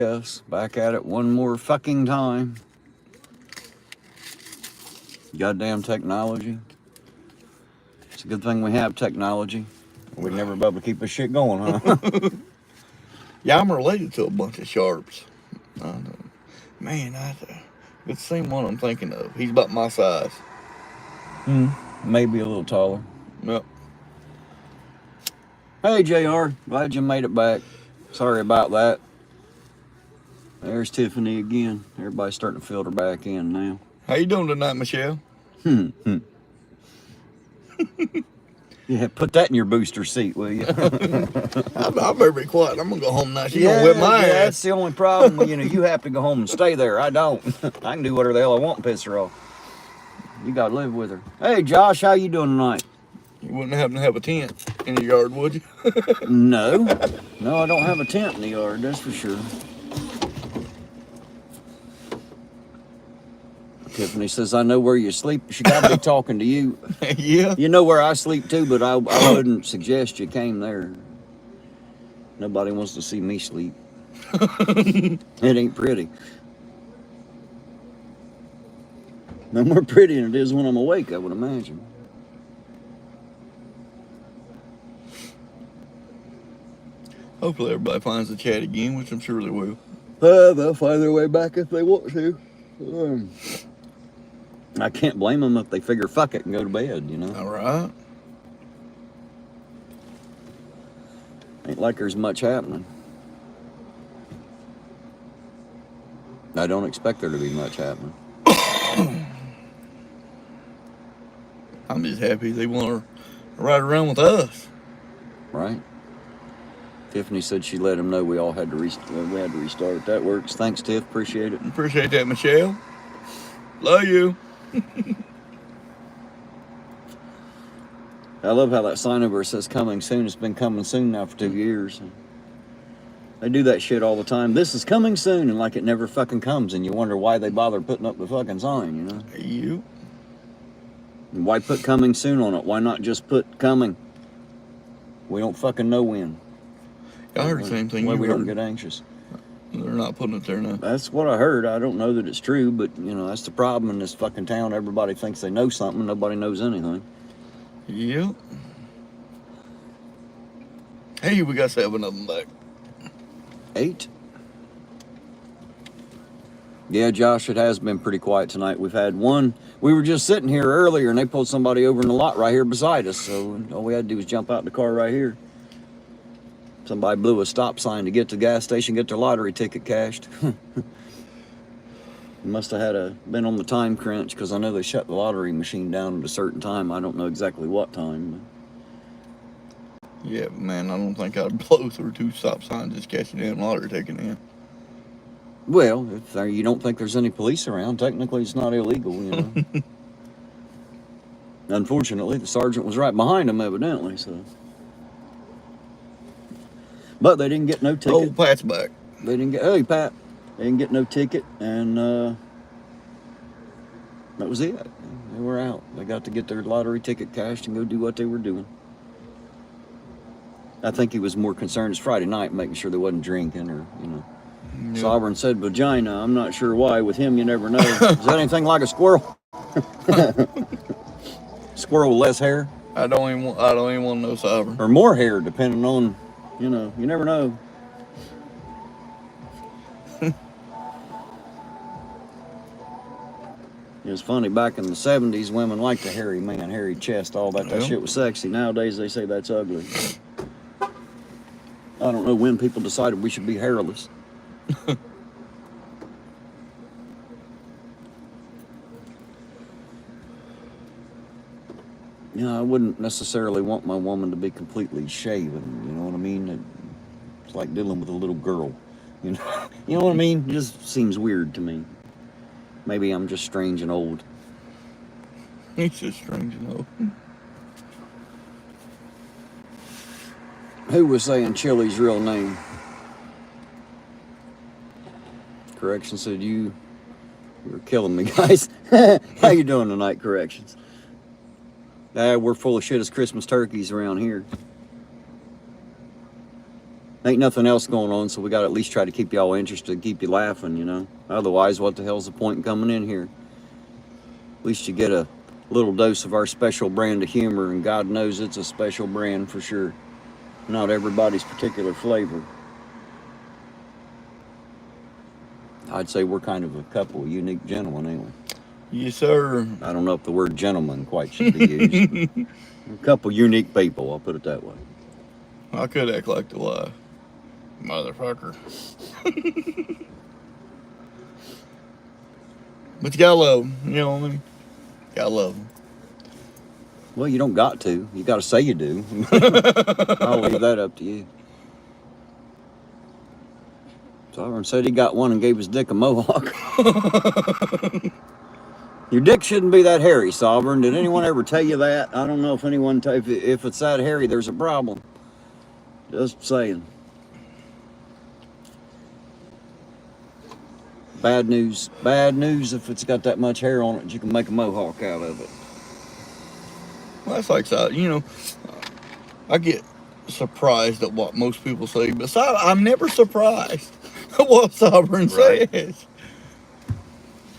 Yes, back at it one more fucking time. Goddamn technology. It's a good thing we have technology. We'd never be able to keep this shit going, huh? Yeah, I'm related to a bunch of sharps. Man, it's the same one I'm thinking of. He's about my size. Maybe a little taller. Yep. Hey, JR. Glad you made it back. Sorry about that. There's Tiffany again. Everybody's starting to filter back in now. How you doing tonight, Michelle? Yeah, put that in your booster seat, will you? I better be quiet. I'm gonna go home now. She's gonna whip my ass. That's the only problem. You have to go home and stay there. I don't. I can do whatever the hell I want and piss her off. You gotta live with her. Hey, Josh, how you doing tonight? You wouldn't happen to have a tent in your yard, would you? No, I don't have a tent in the yard. That's for sure. Tiffany says, I know where you sleep. She got to be talking to you. Yeah. You know where I sleep too, but I wouldn't suggest you came there. Nobody wants to see me sleep. It ain't pretty. No more pretty than it is when I'm awake, I would imagine. Hopefully everybody finds the chat again, which I'm sure they will. They'll find their way back if they want to. I can't blame them if they figure fuck it and go to bed, you know. All right. Ain't like there's much happening. I don't expect there to be much happening. I'm just happy they want to ride around with us. Right. Tiffany said she let him know we all had to restart. That works. Thanks, Tiff. Appreciate it. Appreciate that, Michelle. Love you. I love how that sign over says coming soon. It's been coming soon now for 2 years. They do that shit all the time. This is coming soon, and like it never fucking comes, and you wonder why they bother putting up the fucking sign, you know? You. And why put coming soon on it? Why not just put coming? We don't fucking know when. I heard the same thing. Why we don't get anxious. They're not putting it there now. That's what I heard. I don't know that it's true, but, you know, that's the problem in this fucking town. Everybody thinks they know something. Nobody knows anything. Yep. Hey, we got 7 of them back. 8? Yeah, Josh, it has been pretty quiet tonight. We've had one. We were just sitting here earlier, and they pulled somebody over in the lot right here beside us. So all we had to do was jump out in the car right here. Somebody blew a stop sign to get to the gas station, get their lottery ticket cashed. Must have been on the time crunch, because I know they shut the lottery machine down at a certain time. I don't know exactly what time. Yeah, but man, I don't think I'd blow through 2 stop signs just catching a damn lottery ticket in. Well, if you don't think there's any police around, technically it's not illegal, you know. Unfortunately, the sergeant was right behind him, evidently, so. But they didn't get no ticket. Oh, Pat's back. They didn't get, hey, Pat. They didn't get no ticket, and that was it. They were out. They got to get their lottery ticket cashed and go do what they were doing. I think he was more concerned. It's Friday night, making sure they wasn't drinking or, you know. Yep. Sovereign said vagina. I'm not sure why. With him, you never know. Is that anything like a squirrel? Squirrel with less hair? I don't even want to know Sovereign. Or more hair, depending on, you know. You never know. It was funny, back in the 70s, women liked a hairy man, hairy chest, all that. That shit was sexy. Nowadays, they say that's ugly. I don't know when people decided we should be hairless. Yeah, I wouldn't necessarily want my woman to be completely shaven, you know what I mean? It's like dealing with a little girl, you know? You know what I mean? It just seems weird to me. Maybe I'm just strange and old. He's just strange and old. Who was saying Chili's real name? Correction said you're killing me, guys. How you doing tonight, Corrections? We're full of shit as Christmas turkeys around here. Ain't nothing else going on, so we got to at least try to keep y'all interested, keep you laughing, you know. Otherwise, what the hell's the point in coming in here? At least you get a little dose of our special brand of humor, and God knows it's a special brand for sure. Not everybody's particular flavor. I'd say we're kind of a couple of unique gentlemen, anyway. Yes, sir. I don't know if the word gentleman quite should be used. A couple unique people, I'll put it that way. I could act like the wife. Motherfucker. But you gotta love them, you know what I mean? Gotta love them. Well, you don't got to. You got to say you do. I'll leave that up to you. Sovereign said he got one and gave his dick a mohawk. Your dick shouldn't be that hairy, Sovereign. Did anyone ever tell you that? I don't know if anyone, if it's that hairy, there's a problem. Just saying. Bad news if it's got that much hair on it, you can make a mohawk out of it. Well, that's like, you know, I get surprised at what most people say, but I'm never surprised at what Sovereign says.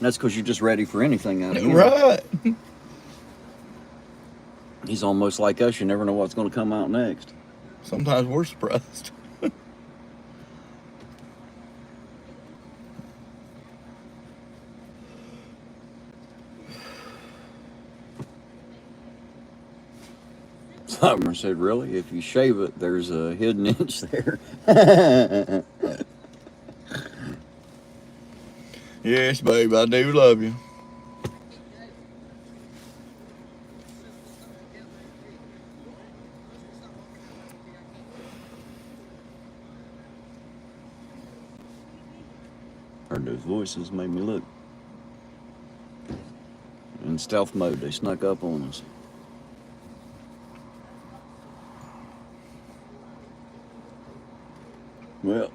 That's because you're just ready for anything out of him. Right. He's almost like us. You never know what's going to come out next. Sometimes we're surprised. Sovereign said, really? If you shave it, there's a hidden inch there. Yes, babe, I do love you. Heard those voices, made me look. In stealth mode, they snuck up on us. Well,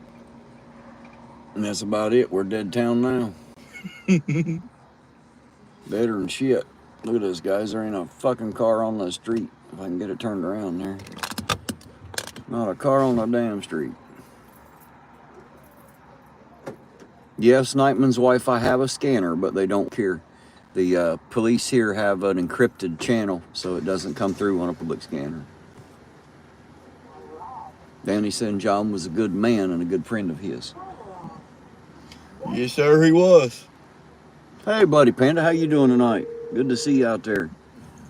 and that's about it. We're dead town now. Better than shit. Look at this, guys. There ain't a fucking car on the street. If I can get it turned around there. Not a car on the damn street. Yes, Nightman's wife, I have a scanner, but they don't care. The police here have an encrypted channel, so it doesn't come through on a public scanner. Danny said John was a good man and a good friend of his. Yes, sir, he was. Hey, buddy Panda, how you doing tonight? Good to see you out there.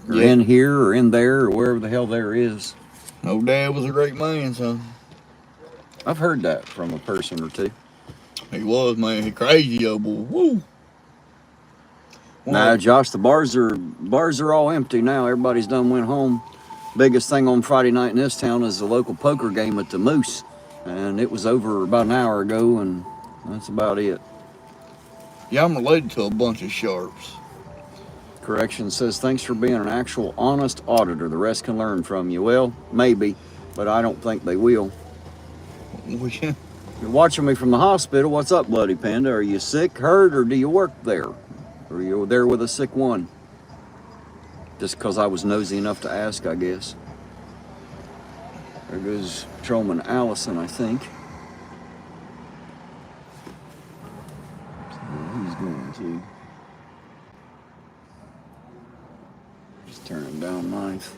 Or Yeah. in here, or in there, or wherever the hell there is. Old Dad was a great man, son. I've heard that from a person or two. He was, man. He crazy, old boy. Woo. Nah, Josh, the bars are all empty now. Everybody's done went home. Biggest thing on Friday night in this town is the local poker game at the Moose. And it was over about an hour ago, and that's about it. Yeah, I'm related to a bunch of sharps. Correction says, thanks for being an actual honest auditor. The rest can learn from you. Well, maybe, but I don't think they will. You're watching me from the hospital. What's up, Bloody Panda? Are you sick, hurt, or do you work there? Or you there with a sick one? Just because I was nosy enough to ask, I guess. There goes Patrolman Allison, I think. He's going to. Just turning down knife.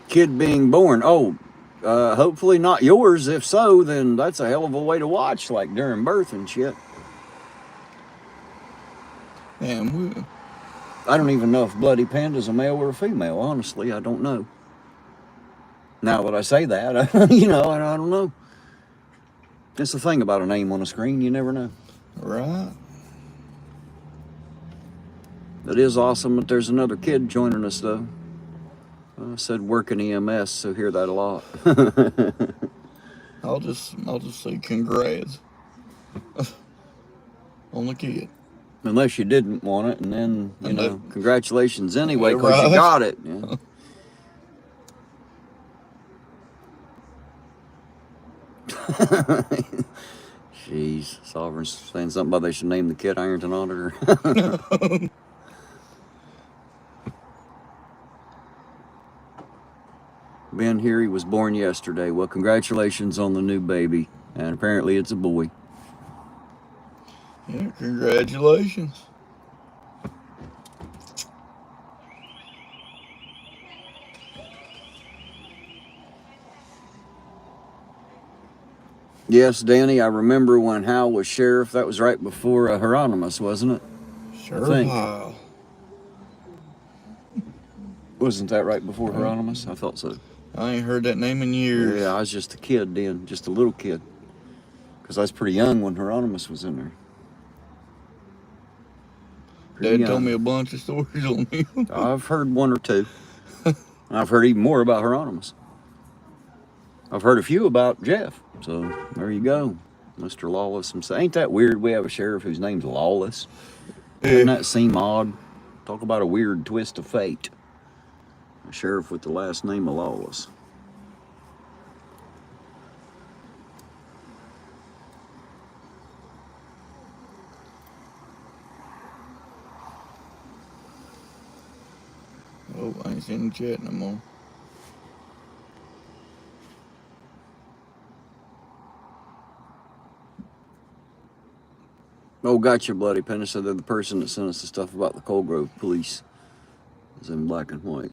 Kid being born. Oh, hopefully not yours. If so, then that's a hell of a way to watch, like during birth and shit. Man, I don't even know if Bloody Panda's a male or a female. Honestly, I don't know. Now that I say that, you know, I don't know. That's the thing about a name on a screen. You never know. Right. It is awesome that there's another kid joining us, though. I said working EMS, so hear that a lot. I'll just say congrats on the kid. Unless you didn't want it, and then, you know, congratulations anyway, because Right. you got it. Yeah. Jeez, Sovereign's saying something about they should name the kid Ironton Auditor. Ben son here. He was born yesterday. Well, congratulations on the new baby. And apparently it's a boy. Yeah, congratulations. Yes, Danny, I remember when Hal was sheriff. That was right before Hieronymus, wasn't it? Sure. I think. Wow. Wasn't that right before Hieronymus? I thought so. I ain't heard that name in years. Yeah, I was just a kid then, just a little kid. Because I was pretty young when Hieronymus was in there. Dad told me a bunch of stories on him. I've heard one or two. I've heard even more about Hieronymus. I've heard a few about Jeff. So there you go, Mr. Lawless himself. Ain't that weird? We have a sheriff whose name's Lawless. Doesn't that seem odd? Talk about a weird twist of fate. A sheriff with the last name of Lawless. Oh, I ain't seen the chat no more. Oh, gotcha, Bloody Penny. So they're the person that sent us the stuff about the Cold Grove police. It's in black and white.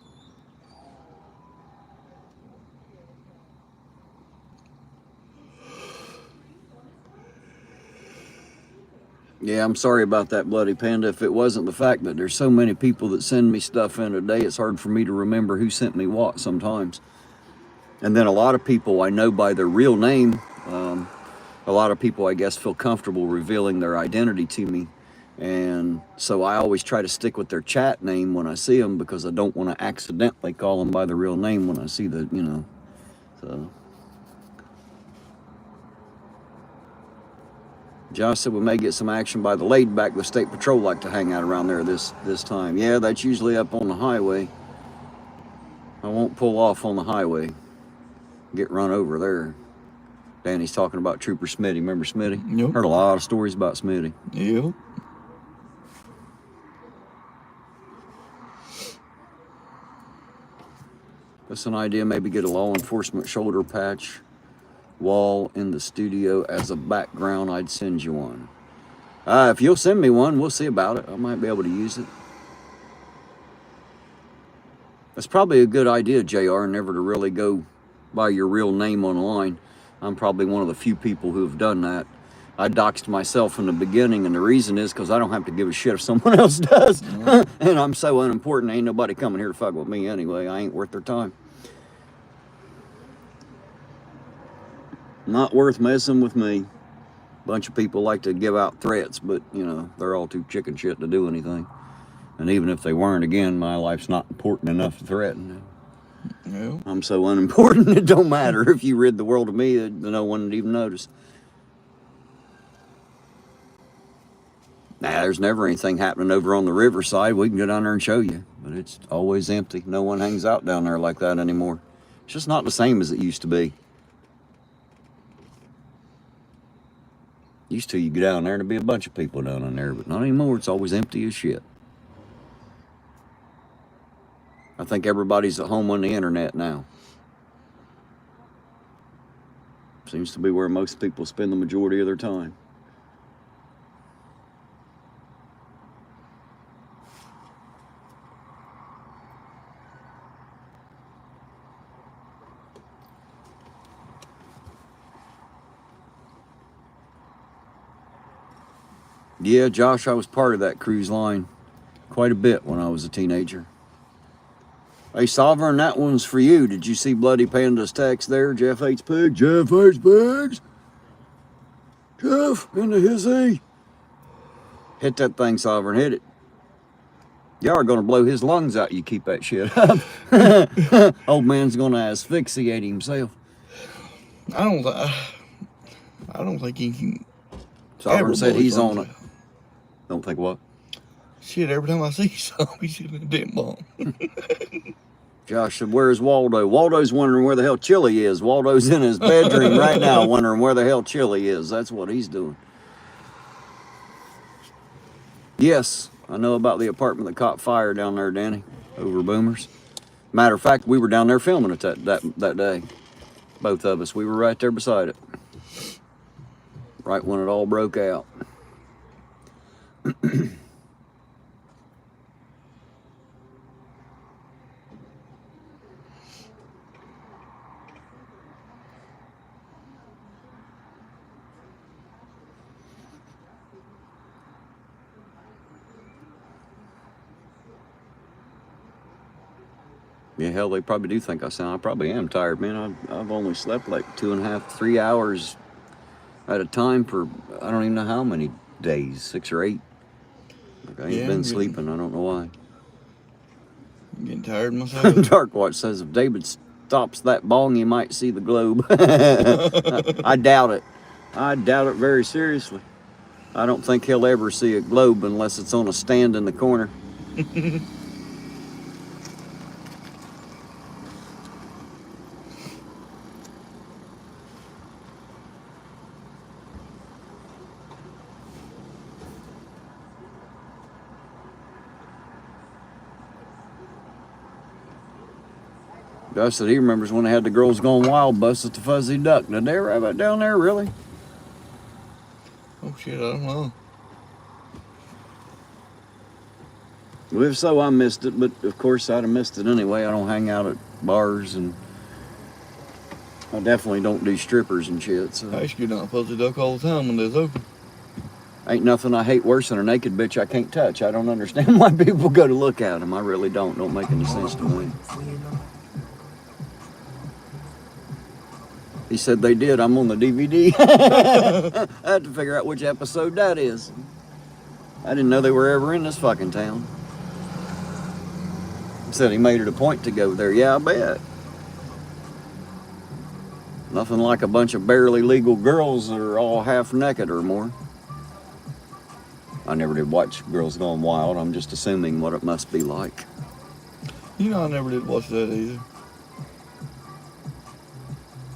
Yeah, I'm sorry about that, Bloody Panda. If it wasn't the fact that there's so many people that send me stuff in a day, it's hard for me to remember who sent me what sometimes. And then a lot of people I know by their real name. A lot of people, I guess, feel comfortable revealing their identity to me. And so I always try to stick with their chat name when I see them because I don't want to accidentally call them by the real name when I see the, you know, so. Josh said we may get some action by the laid back. The state patrol like to hang out around there this time. Yeah, that's usually up on the highway. I won't pull off on the highway. Get run over there. Danny's talking about Trooper Smitty. Remember Smitty? Yep. Heard a lot of stories about Smitty. Yep. That's an idea. Maybe get a law enforcement shoulder patch wall in the studio as a background. I'd send you one. If you'll send me one, we'll see about it. I might be able to use it. That's probably a good idea, JR, never to really go by your real name online. I'm probably one of the few people who have done that. I doxed myself in the beginning, and the reason is because I don't have to give a shit if someone else does. And I'm so unimportant, ain't nobody coming here to fuck with me anyway. I ain't worth their time. Not worth messing with me. Bunch of people like to give out threats, but, you know, they're all too chicken shit to do anything. And even if they weren't, again, my life's not important enough to threaten. No. I'm so unimportant, it don't matter. If you rid the world of me, no one would even notice. Nah, there's never anything happening over on the riverside. We can go down there and show you. But it's always empty. No one hangs out down there like that anymore. It's just not the same as it used to be. Used to, you go down there and there'd be a bunch of people down in there, but not anymore. It's always empty as shit. I think everybody's at home on the internet now. Seems to be where most people spend the majority of their time. Yeah, Josh, I was part of that cruise line quite a bit when I was a teenager. Hey, Sovereign, that one's for you. Did you see Bloody Panda's text there? Jeff hates pigs. Jeff hates pigs. Jeff, into hissy. Hit that thing, Sovereign. Hit it. Y'all are going to blow his lungs out. You keep that shit up. Old man's going to asphyxiate himself. I don't think he can. Sovereign said he's on it. Don't think what? Shit, every time I see something, he's in a damn bomb. Josh said, where's Waldo? Waldo's wondering where the hell Chili is. Waldo's in his bedroom right now wondering where the hell Chili is. That's what he's doing. Yes, I know about the apartment that caught fire down there, Danny, over Boomers. Matter of fact, we were down there filming it that day. Both of us. We were right there beside it. Right when it all broke out. Yeah, hell, they probably do think I probably am tired, man. I've only slept like 2.5, 3 hours at a time for, I don't even know how many days, 6 or 8. Like, I ain't been sleeping, I don't know why. I'm getting tired myself. Darkwatch says if David stops that bong, you might see the globe. I doubt it. I doubt it very seriously. I don't think he'll ever see a globe unless it's on a stand in the corner. Josh said he remembers when they had the Girls Gone Wild bus at the Fuzzy Duck. Did they ever have it down there, really? Oh, shit, I don't know. Well, if so, I missed it, but of course I'd have missed it anyway. I don't hang out at bars, and I definitely don't do strippers and shit. So. I used to go down Fuzzy Duck all the time when they was open. Ain't nothing I hate worse than a naked bitch I can't touch. I don't understand why people go to look at them. I really don't. Don't make any sense to me. He said they did. I'm on the DVD. I had to figure out which episode that is. I didn't know they were ever in this fucking town. He said he made it a point to go there. Yeah, I bet. Nothing like a bunch of barely legal girls that are all half naked or more. I never did watch Girls Gone Wild. I'm just assuming what it must be like. You know, I never did watch that either.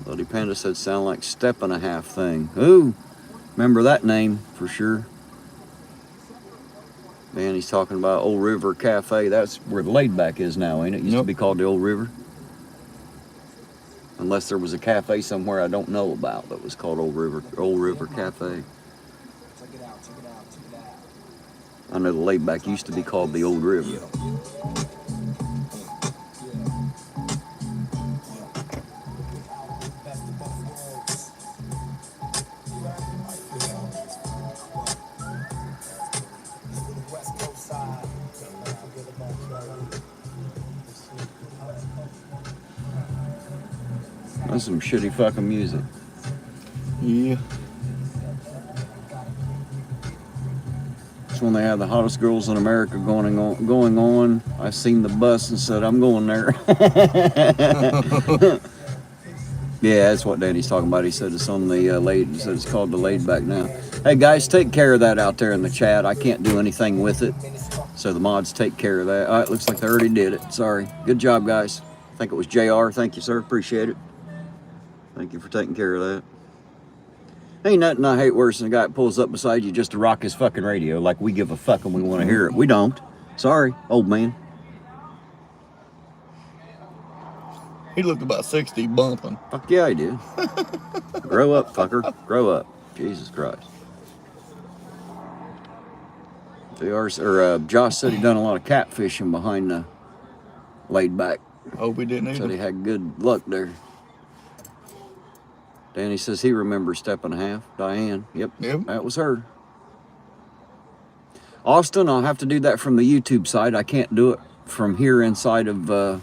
Bloody Panda said sound like Step and a Half thing. Ooh, remember that name for sure. Man, he's talking about Old River Cafe. That's where the Laid Back is now, ain't it? It used to be called the Old River. Unless there was a cafe somewhere I don't know about that was called Old River Cafe. I know the Laid Back used to be called the Old River. That's some shitty fucking music. Yeah. It's when they had the hottest girls in America going on. I seen the bus and said, I'm going there. Yeah, that's what Danny's talking about. He said it's on the he said it's called the Laid Back now. Hey guys, take care of that out there in the chat. I can't do anything with it. So the mods take care of that. All right, looks like they already did it. Sorry. Good job, guys. I think it was JR. Thank you, sir. Appreciate it. Thank you for taking care of that. Ain't nothing I hate worse than a guy that pulls up beside you just to rock his fucking radio like we give a fuck and we want to hear it. We don't. Sorry, old man. He looked about 60 bumping. Fuck yeah, I did. Grow up, fucker. Grow up. Jesus Christ. Josh said he done a lot of catfishing behind the Laid Back. Hope he didn't either. Said he had good luck there. Danny says he remembers Step and a Half. Diane. Yep. That was her. Austin, I'll have to do that from the YouTube side. I can't do it from here inside of the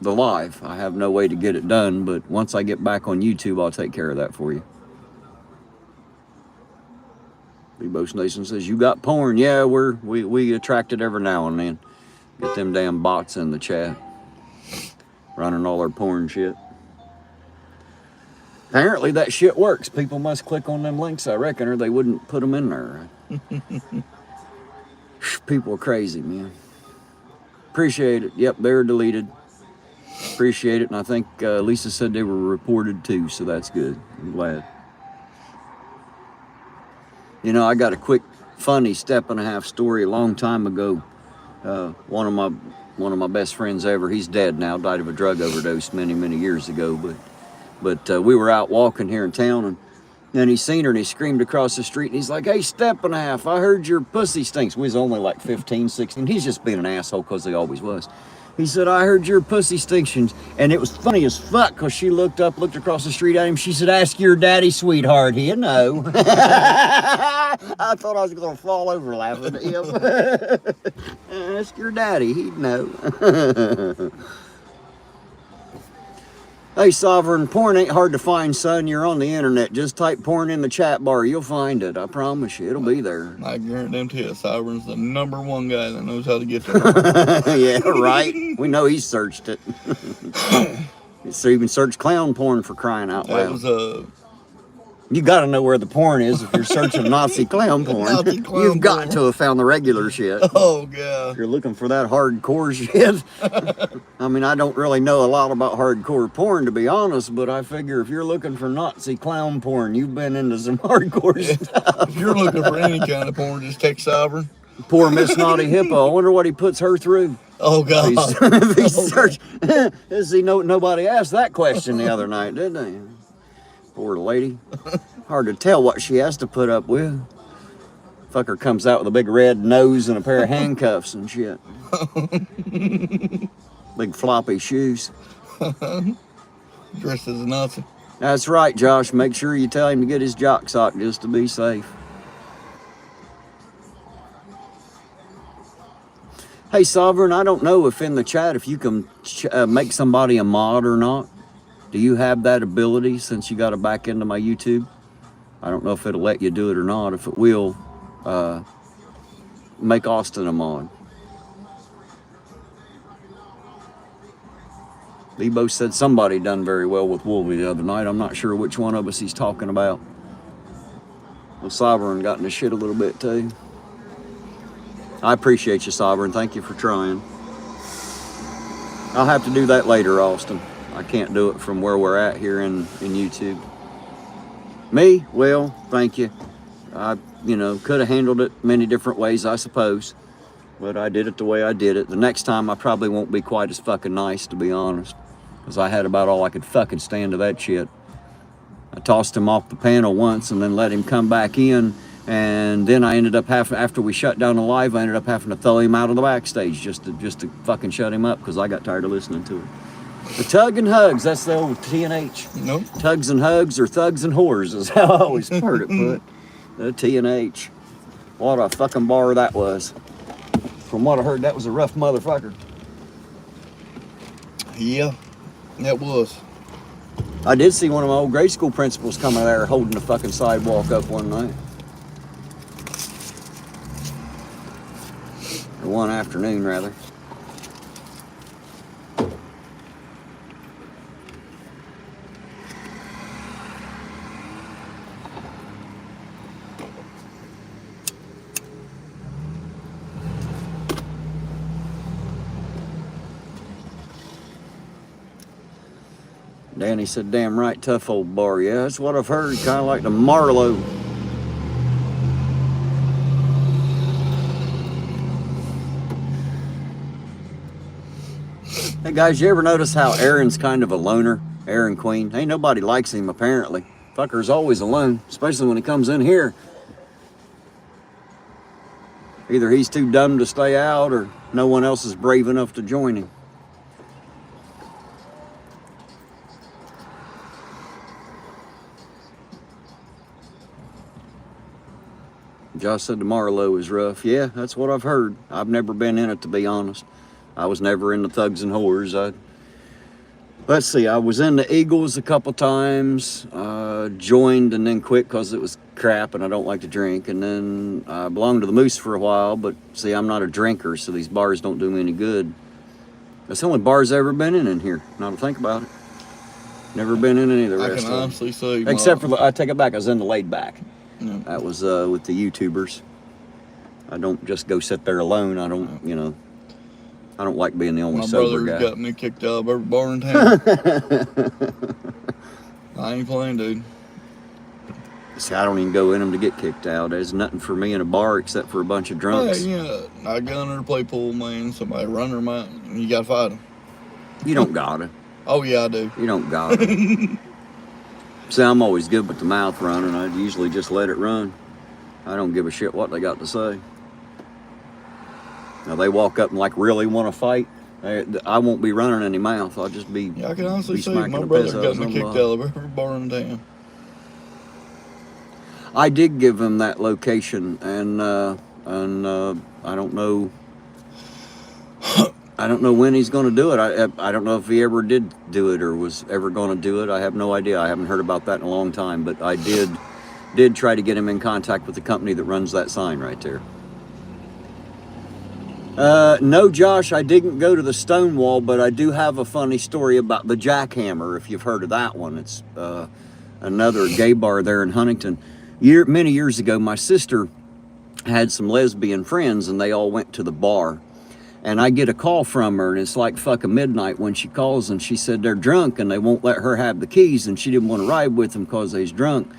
live. I have no way to get it done, but once I get back on YouTube, I'll take care of that for you. Bebo's Nation says, you got porn. Yeah, we attract it every now and then. Get them damn bots in the chat. Running all our porn shit. Apparently that shit works. People must click on them links, I reckon, or they wouldn't put them in there. People are crazy, man. Appreciate it. Yep, they're deleted. Appreciate it. And I think Lisa said they were reported too, so that's good. I'm glad. You know, I got a quick, funny Step and a Half story a long time ago. One of my one of my best friends ever. He's dead now, died of a drug overdose many years ago. But we were out walking here in town, and then he seen her and he screamed across the street, and he's like, "Hey, Step and a Half, I heard your pussy stinks." We was only like 15, 16. He's just being an asshole because he always was. He said, "I heard your pussy stinks." And it was funny as fuck because she looked across the street at him. She said, "Ask your daddy, sweetheart. He'll know." I thought I was going to fall over laughing at him. Ask your daddy. He'd know. Hey, Sovereign, porn ain't hard to find, son. You're on the internet. Just type porn in the chat bar. You'll find it. I promise you. It'll be there. I guarantee you, Sovereign's the #1 guy that knows how to get there. Yeah, right. We know he searched it. So even searched clown porn, for crying out loud. That was You got to know where the porn is if you're searching Nazi clown porn. Nazi clown You've got porn. to have found the regular shit. Oh, yeah. If you're looking for that hardcore shit. I mean, I don't really know a lot about hardcore porn, to be honest, but I figure if you're looking for Nazi clown porn, you've been into some hardcore stuff. If you're looking for any kind of porn, just text Sovereign. Poor Miss Naughty Hippo. I wonder what he puts her through. Oh, God. Nobody asked that question the other night, did they? Poor lady. Hard to tell what she has to put up with. Fucker comes out with a big red nose and a pair of handcuffs and shit. Big floppy shoes. Dressed as a Nazi. That's right, Josh. Make sure you tell him to get his jock sock just to be safe. Hey, Sovereign, I don't know if in the chat if you can make somebody a mod or not. Do you have that ability since you got to back into my YouTube? I don't know if it'll let you do it or not. If it will, make Austin a mod. Lebo said somebody done very well with Wolvie the other night. I'm not sure which one of us he's talking about. Well, Sovereign got in the shit a little bit too. I appreciate you, Sovereign. Thank you for trying. I'll have to do that later, Austin. I can't do it from where we're at here in YouTube. Me? Well, thank you. I, could have handled it many different ways, I suppose. But I did it the way I did it. The next time I probably won't be quite as fucking nice, to be honest. Because I had about all I could fucking stand of that shit. I tossed him off the panel once and then let him come back in. And then I ended up after we shut down the live, I ended up having to throw him out of the backstage just to fucking shut him up because I got tired of listening to it. The Tug and Hugs, that's the old T&H. Nope. Tugs and Hugs or Thugs and Whores is how I always heard it put. The T&H. What a fucking bar that was. From what I heard, that was a rough motherfucker. Yeah, that was. I did see one of my old grade school principals coming there holding the fucking sidewalk up one night. Or one afternoon, rather. Danny said, "Damn right, tough old bar." Yeah, that's what I've heard. Kind of like the Marlowe. Hey guys, you ever notice how Aaron's kind of a loner? Aaron Queen. Ain't nobody likes him apparently. Fucker's always alone, especially when he comes in here. Either he's too dumb to stay out or no one else is brave enough to join him. Josh said the Marlowe is rough. Yeah, that's what I've heard. I've never been in it, to be honest. I was never in the Thugs and Whores. Let's see, I was in the Eagles a couple times, joined and then quit because it was crap and I don't like to drink. And then I belonged to the Moose for a while, but see, I'm not a drinker, so these bars don't do me any good. That's the only bars I've ever been in here, now to think about it. Never been in any of the rest of them. I can honestly say... Except for, I take it back, I was in the Laid Back. Yeah. That was with the YouTubers. I don't just go sit there alone. I don't, I don't like being the only sober guy. My brother's got me kicked out of every bar in town. I ain't playing, dude. See, I don't even go in them to get kicked out. There's nothing for me in a bar except for a bunch of drunks. Yeah, I gunner to play pool, man. Somebody run them out, and you gotta fight them. You don't gotta. Oh yeah, I do. You don't gotta. See, I'm always good with the mouth running. I usually just let it run. I don't give a shit what they got to say. Now they walk up and like really want to fight. I won't be running any mouth. I'll just be. Yeah, I can honestly say smacking my the brother piss out got of me kicked out somebody. of every bar in town. I did give him that location, and I don't know. I don't know when he's going to do it. I don't know if he ever did do it or was ever going to do it. I have no idea. I haven't heard about that in a long time. But I did try to get him in contact with the company that runs that sign right there. No, Josh, I didn't go to the Stonewall, but I do have a funny story about the Jackhammer, if you've heard of that one. It's another gay bar there in Huntington. Many years ago, my sister had some lesbian friends, and they all went to the bar. And I get a call from her, and it's like fucking midnight when she calls, and she said they're drunk, and they won't let her have the keys, and she didn't want to ride with them because they's drunk,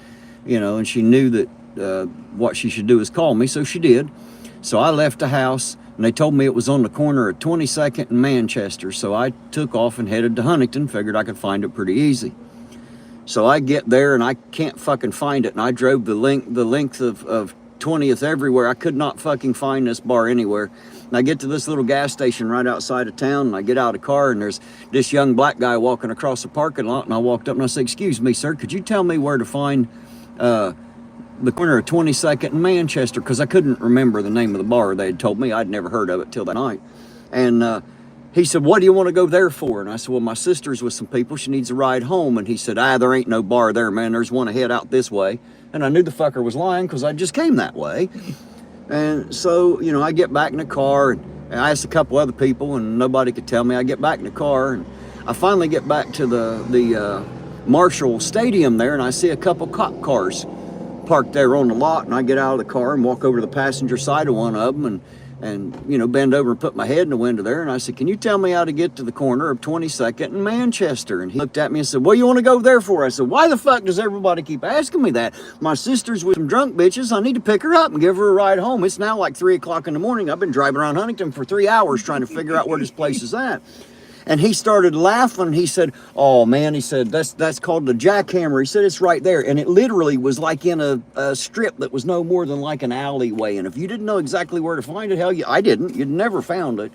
you know, and she knew that what she should do is call me, so she did. So I left the house, and they told me it was on the corner of 22nd and Manchester, so I took off and headed to Huntington, figured I could find it pretty easy. So I get there, and I can't fucking find it, and I drove the length of 20th everywhere. I could not fucking find this bar anywhere. And I get to this little gas station right outside of town, and I get out of the car, and there's this young black guy walking across the parking lot, and I walked up and I said, "Excuse me, sir, could you tell me where to find the corner of 22nd and Manchester?" Because I couldn't remember the name of the bar. They had told me. I'd never heard of it till that night. And he said, "What do you want to go there for?" And I said, "Well, my sister's with some people. She needs a ride home." And he said, "There ain't no bar there, man. There's one ahead out this way." And I knew the fucker was lying because I just came that way. And so, you know, I get back in the car, and I asked a couple other people, and nobody could tell me. I get back in the car, and I finally get back to the Marshall Stadium there, and I see a couple cop cars parked there on the lot, and I get out of the car and walk over to the passenger side of one of them, and you know, bend over and put my head in the window there, and I said, "Can you tell me how to get to the corner of 22nd and Manchester?" And he looked at me and said, "What do you want to go there for?" I said, "Why the fuck does everybody keep asking me that? My sister's with some drunk bitches. I need to pick her up and give her a ride home. It's now like 3 o'clock in the morning. I've been driving around Huntington for 3 hours trying to figure out where this place is at." And he started laughing. He said, "Oh man," he said, that's called the Jackhammer." He said, "It's right there." And it literally was like in a strip that was no more than like an alleyway. And if you didn't know exactly where to find it, hell, I didn't. You'd never found it.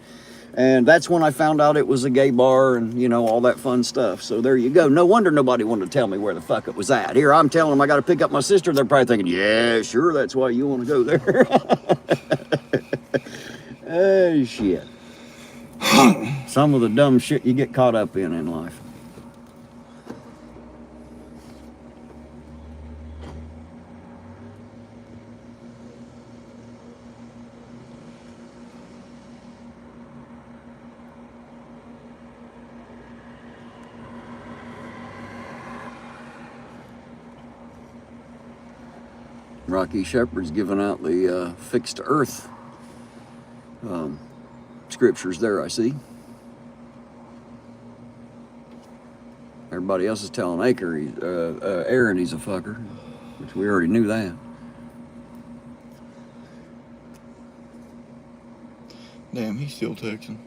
And that's when I found out it was a gay bar and, you know, all that fun stuff. So there you go. No wonder nobody wanted to tell me where the fuck it was at. Here, I'm telling them I got to pick up my sister. They're probably thinking, "Yeah, sure, that's why you want to go there." Oh, shit. Some of the dumb shit you get caught up in life. Rocky Shepherd's giving out the fixed earth scriptures there, I see. Everybody else is telling Aaron he's a fucker, which we already knew that. Damn, he's still texting.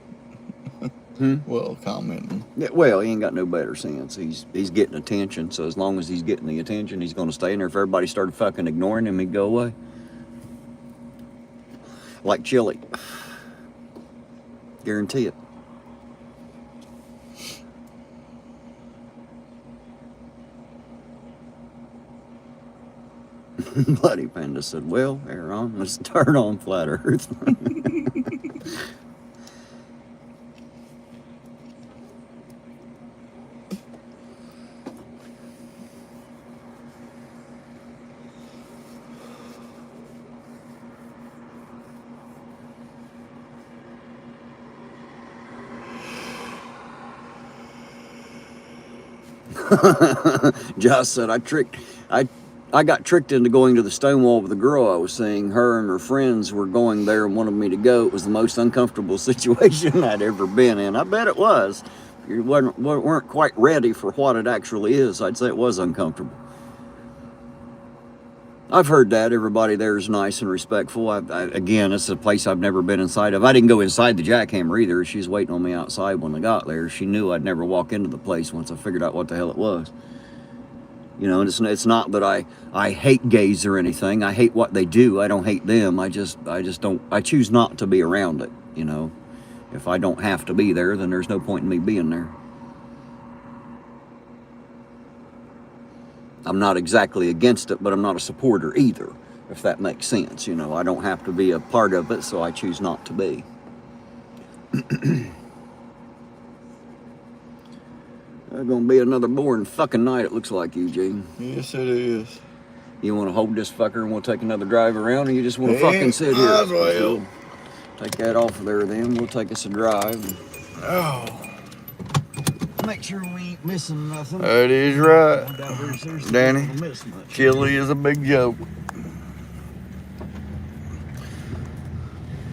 Well, commenting. Yeah, well, he ain't got no better sense. He's getting attention, so as long as he's getting the attention, he's going to stay in there. If everybody started fucking ignoring him, he'd go away. Like Chili. Guarantee it. Bloody Panda said, "Well, Aaron, let's start on Flat Earth." Josh said, I got tricked into going to the Stonewall with a girl I was seeing. Her and her friends were going there and wanted me to go. It was the most uncomfortable situation I'd ever been in. I bet it was. You weren't quite ready for what it actually is. I'd say it was uncomfortable. I've heard that. Everybody there is nice and respectful. Again, it's a place I've never been inside of. I didn't go inside the jackhammer either. She's waiting on me outside when I got there. She knew I'd never walk into the place once I figured out what the hell it was. You know, and it's not that I hate gays or anything. I hate what they do. I don't hate them. I just don't. I choose not to be around it. You know, if I don't have to be there, then there's no point in me being there. I'm not exactly against it, but I'm not a supporter either, if that makes sense. You know, I don't have to be a part of it, so I choose not to be. There's gonna be another boring fucking night, it looks like, Eugene. Yes, it is. You want to hold this fucker and we'll take another drive around, or you just want to fucking sit here? Might as well. We'll take that off of there then. We'll take us a drive. Oh. Make sure we ain't missing nothing. That is right. I doubt there's Danny, nothing to miss much. chili is a big joke.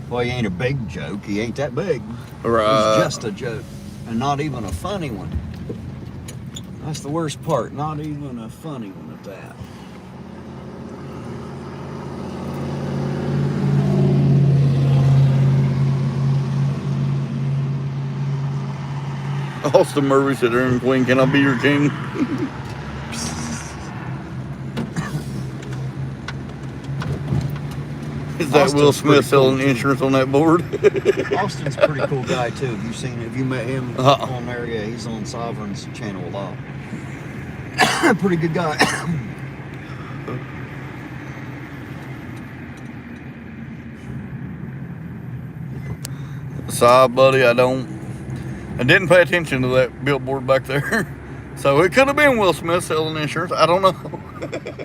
Well, he ain't a big joke. He ain't that big. Right. He's just a joke. And not even a funny one. That's the worst part. Not even a funny one at that. Austin Murphy said, Aaron Queen, can I be your king? Is that Austin's Will Smith pretty selling cool, insurance on that board? Austin's a pretty cool guy, too. Have you met him on there? Yeah, he's on Sovereign's channel a lot. Pretty good guy. Sorry, buddy, I didn't pay attention to that billboard back there. So it could have been Will Smith selling insurance. I don't know.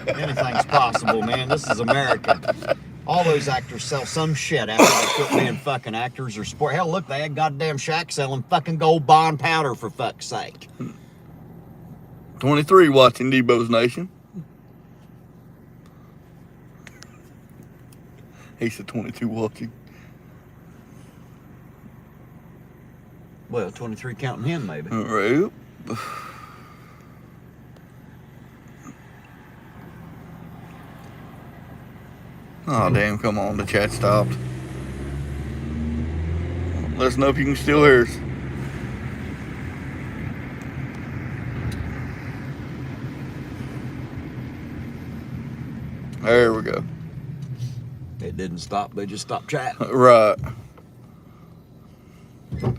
Anything's possible, man. This is America. All those actors sell some shit after they quit being fucking actors or sport. Hell, look, they had goddamn Shaq selling fucking gold bond powder, for fuck's sake. 23 watching Debo's Nation. He said 22 watching. Well, 23 counting him, maybe. Right. Oh, damn, come on, the chat stopped. Let us know if you can still hear us. There we go. It didn't stop. They just stopped chatting. Right.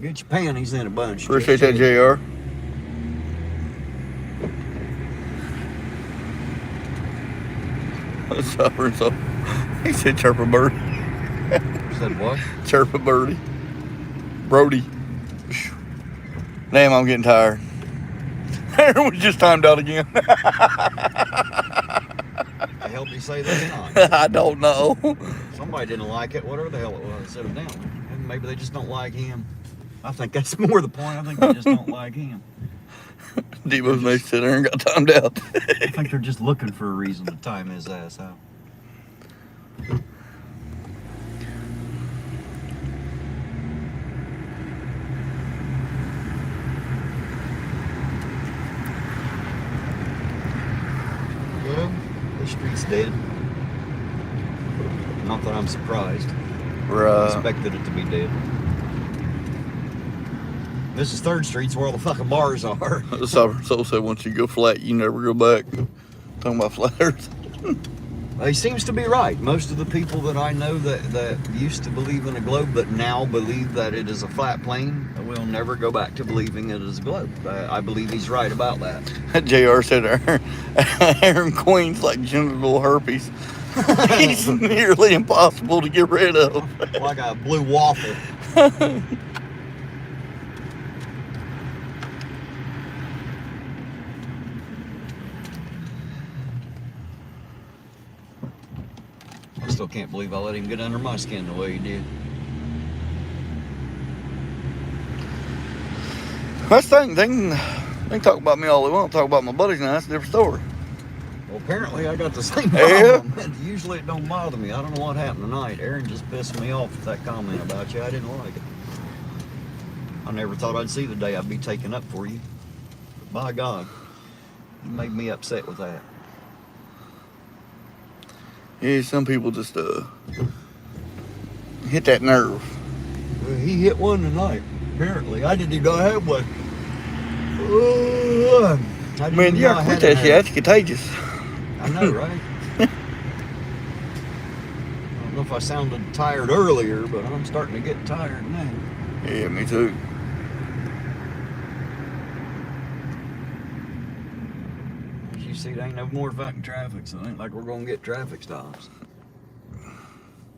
Get your panties in a bunch. Appreciate that, JR. So he said chirp a bird. Said what? Chirp a birdie. Brody. Damn, I'm getting tired. Aaron was just timed out again. I helped you say that or not? I don't know. Somebody didn't like it, whatever the hell it was. Sit him down. And maybe they just don't like him. I think that's more the point. I think they just don't like him. Debo's Nation said Aaron got timed out. I think they're just looking for a reason to time his ass out. Well, this street's dead. Not that I'm surprised. I Right. expected it to be dead. This is 3rd Street's where all the fucking bars are. The Sovereign Soul said once you go flat, you never go back. Talking about flat earth. He seems to be right. Most of the people that I know that used to believe in a globe but now believe that it is a flat plane will never go back to believing it is a globe. I believe he's right about that. JR said Aaron Queen's like genital herpes. He's nearly impossible to get rid of. Like a blue waffle. I still can't believe I let him get under my skin the way he did. That's the thing. They can talk about me all they want. Talk about my buddies now. That's a different story. Well, apparently I got the same Yeah. problem. Usually it don't bother me. I don't know what happened tonight. Aaron just pissed me off with that comment about you. I didn't like it. I never thought I'd see the day I'd be taken up for you. But by God, you made me upset with that. Yeah, some people just hit that nerve. Well, he hit one tonight, apparently. I didn't even know I had one. Man, you gotta quit that shit. That's contagious. I know, right? I don't know if I sounded tired earlier, but I'm starting to get tired now. Yeah, me too. As you see, there ain't no more fucking traffic, so it ain't like we're gonna get traffic stops.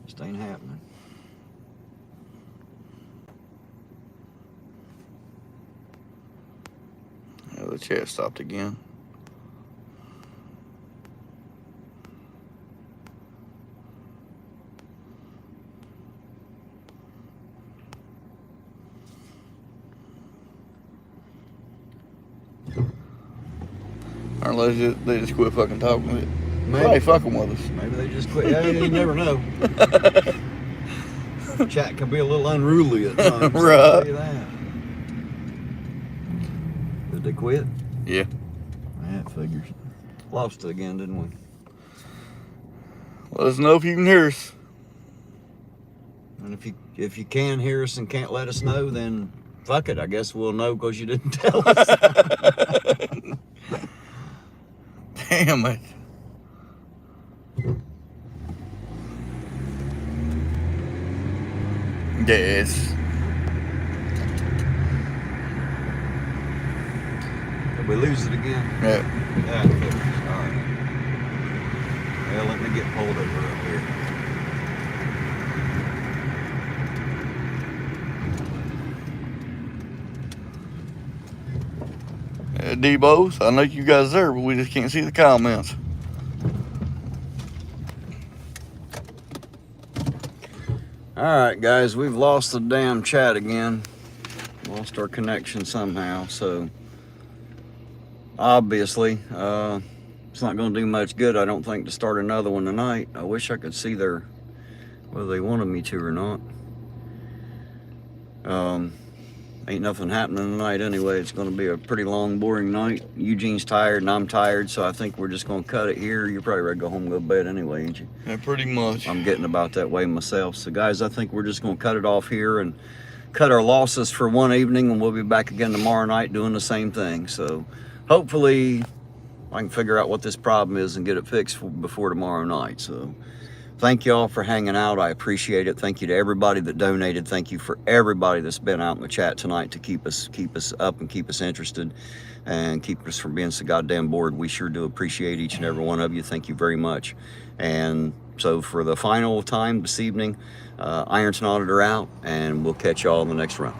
Just ain't happening. Yeah, the chat stopped again. Unless they just quit fucking talking with it. Probably fucking with us. Maybe they just quit. Yeah, you never know. Chat can be a little unruly at times. Right. I'll tell you that. Did they quit? Yeah. That figures. Lost it again, didn't we? Let us know if you can hear us. And if you can hear us and can't let us know, then fuck it. I guess we'll know because you didn't tell us. Damn it. Yes. Did we lose it again? Yeah. Yeah, it figures. All right. Well, let me get pulled over up here. Debo's, I know you guys there, but we just can't see the comments. All right, guys, we've lost the damn chat again. Lost our connection somehow, so obviously it's not going to do much good, I don't think, to start another one tonight. I wish I could see whether they wanted me to or not. Ain't nothing happening tonight anyway. It's going to be a pretty long, boring night. Eugene's tired and I'm tired, so I think we're just going to cut it here. You're probably ready to go home and go to bed anyway, ain't you? Yeah, pretty much. I'm getting about that way myself. So, guys, I think we're just going to cut it off here and cut our losses for one evening, and we'll be back again tomorrow night doing the same thing. So, hopefully, I can figure out what this problem is and get it fixed before tomorrow night. So, thank you all for hanging out. I appreciate it. Thank you to everybody that donated. Thank you for everybody that's been out in the chat tonight to keep us up and keep us interested and keep us from being so goddamn bored. We sure do appreciate each and every one of you. Thank you very much. And so for the final time this evening, Ironton Auditor out, and we'll catch y'all in the next run.